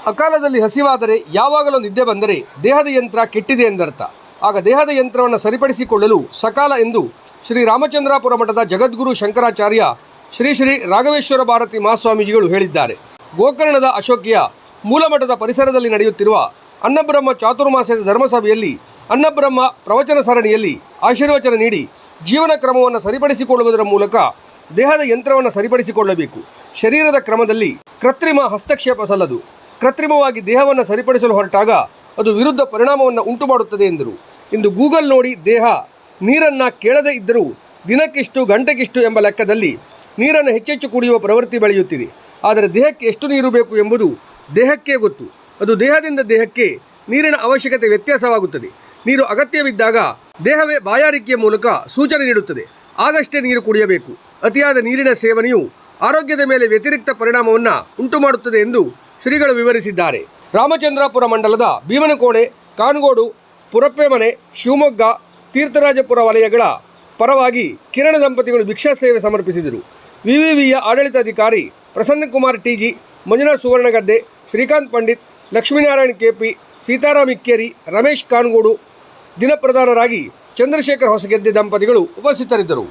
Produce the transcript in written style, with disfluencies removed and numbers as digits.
ಅಕಾಲದಲ್ಲಿ ಹಸಿವಾದರೆ, ಯಾವಾಗಲೂ ನಿದ್ದೆ ಬಂದರೆ ದೇಹದ ಯಂತ್ರ ಕೆಟ್ಟಿದೆ ಎಂದರ್ಥ. ಆಗ ದೇಹದ ಯಂತ್ರವನ್ನು ಸರಿಪಡಿಸಿಕೊಳ್ಳಲು ಸಕಾಲ ಎಂದು ಶ್ರೀ ರಾಮಚಂದ್ರಾಪುರ ಮಠದ ಜಗದ್ಗುರು ಶಂಕರಾಚಾರ್ಯ ಶ್ರೀ ಶ್ರೀ ರಾಘವೇಶ್ವರ ಭಾರತಿ ಮಹಾಸ್ವಾಮೀಜಿಗಳು ಹೇಳಿದ್ದಾರೆ. ಗೋಕರ್ಣದ ಅಶೋಕಿಯ ಮೂಲಮಠದ ಪರಿಸರದಲ್ಲಿ ನಡೆಯುತ್ತಿರುವ ಅನ್ನಬ್ರಹ್ಮ ಚಾತುರ್ಮಾಸ್ಯದ ಧರ್ಮಸಭೆಯಲ್ಲಿ ಅನ್ನಬ್ರಹ್ಮ ಪ್ರವಚನ ಸರಣಿಯಲ್ಲಿ ಆಶೀರ್ವಚನ ನೀಡಿ ಜೀವನ ಕ್ರಮವನ್ನು ಸರಿಪಡಿಸಿಕೊಳ್ಳುವುದರ ಮೂಲಕ ದೇಹದ ಯಂತ್ರವನ್ನು ಸರಿಪಡಿಸಿಕೊಳ್ಳಬೇಕು. ಶರೀರದ ಕ್ರಮದಲ್ಲಿ ಕೃತ್ರಿಮ ಹಸ್ತಕ್ಷೇಪ ಸಲ್ಲದು. ಕೃತ್ರಿಮವಾಗಿ ದೇಹವನ್ನು ಸರಿಪಡಿಸಲು ಹೊರಟಾಗ ಅದು ವಿರುದ್ಧ ಪರಿಣಾಮವನ್ನು ಉಂಟು ಮಾಡುತ್ತದೆ ಎಂದರು. ಇಂದು ಗೂಗಲ್ ನೋಡಿ ದೇಹ ನೀರನ್ನು ಕೇಳದೇ ಇದ್ದರೂ ದಿನಕ್ಕಿಷ್ಟು ಗಂಟೆಗಿಷ್ಟು ಎಂಬ ಲೆಕ್ಕದಲ್ಲಿ ನೀರನ್ನು ಹೆಚ್ಚೆಚ್ಚು ಕುಡಿಯುವ ಪ್ರವೃತ್ತಿ ಬೆಳೆಯುತ್ತಿದೆ. ಆದರೆ ದೇಹಕ್ಕೆ ಎಷ್ಟು ನೀರು ಬೇಕು ಎಂಬುದು ದೇಹಕ್ಕೇ ಗೊತ್ತು. ಅದು ದೇಹದಿಂದ ದೇಹಕ್ಕೆ ನೀರಿನ ಅವಶ್ಯಕತೆ ವ್ಯತ್ಯಾಸವಾಗುತ್ತದೆ. ನೀರು ಅಗತ್ಯವಿದ್ದಾಗ ದೇಹವೇ ಬಾಯಾರಿಕೆಯ ಮೂಲಕ ಸೂಚನೆ ನೀಡುತ್ತದೆ. ಆಗಷ್ಟೇ ನೀರು ಕುಡಿಯಬೇಕು. ಅತಿಯಾದ ನೀರಿನ ಸೇವನೆಯು ಆರೋಗ್ಯದ ಮೇಲೆ ವ್ಯತಿರಿಕ್ತ ಪರಿಣಾಮವನ್ನು ಉಂಟು ಮಾಡುತ್ತದೆ ಎಂದು ಶ್ರೀಗಳು ವಿವರಿಸಿದ್ದಾರೆ. ರಾಮಚಂದ್ರಾಪುರ ಮಂಡಲದ ಭೀಮನಕೋಣೆ, ಕಾನಗೋಡು, ಪುರಪ್ಪೆಮನೆ, ಶಿವಮೊಗ್ಗ, ತೀರ್ಥರಾಜಪುರ ವಲಯಗಳ ಪರವಾಗಿ ಕಿರಣ ದಂಪತಿಗಳು ಭಿಕ್ಷಾ ಸೇವೆ ಸಮರ್ಪಿಸಿದರು. ವಿವಿವಿಯ ಆಡಳಿತಾಧಿಕಾರಿ ಪ್ರಸನ್ನಕುಮಾರ್ ಟಿಜಿ, ಮಂಜುನಾಥ್ ಸುವರ್ಣಗದ್ದೆ, ಶ್ರೀಕಾಂತ್ ಪಂಡಿತ್, ಲಕ್ಷ್ಮೀನಾರಾಯಣ್ ಕೆಪಿ, ಸೀತಾರಾಮ್ ಇಕ್ಕೇರಿ, ರಮೇಶ್ ಕಾನಗೋಡು, ದಿನಪ್ರಧಾನರಾಗಿ ಚಂದ್ರಶೇಖರ್ ಹೊಸಗೆದ್ದೆ ದಂಪತಿಗಳು ಉಪಸ್ಥಿತರಿದ್ದರು.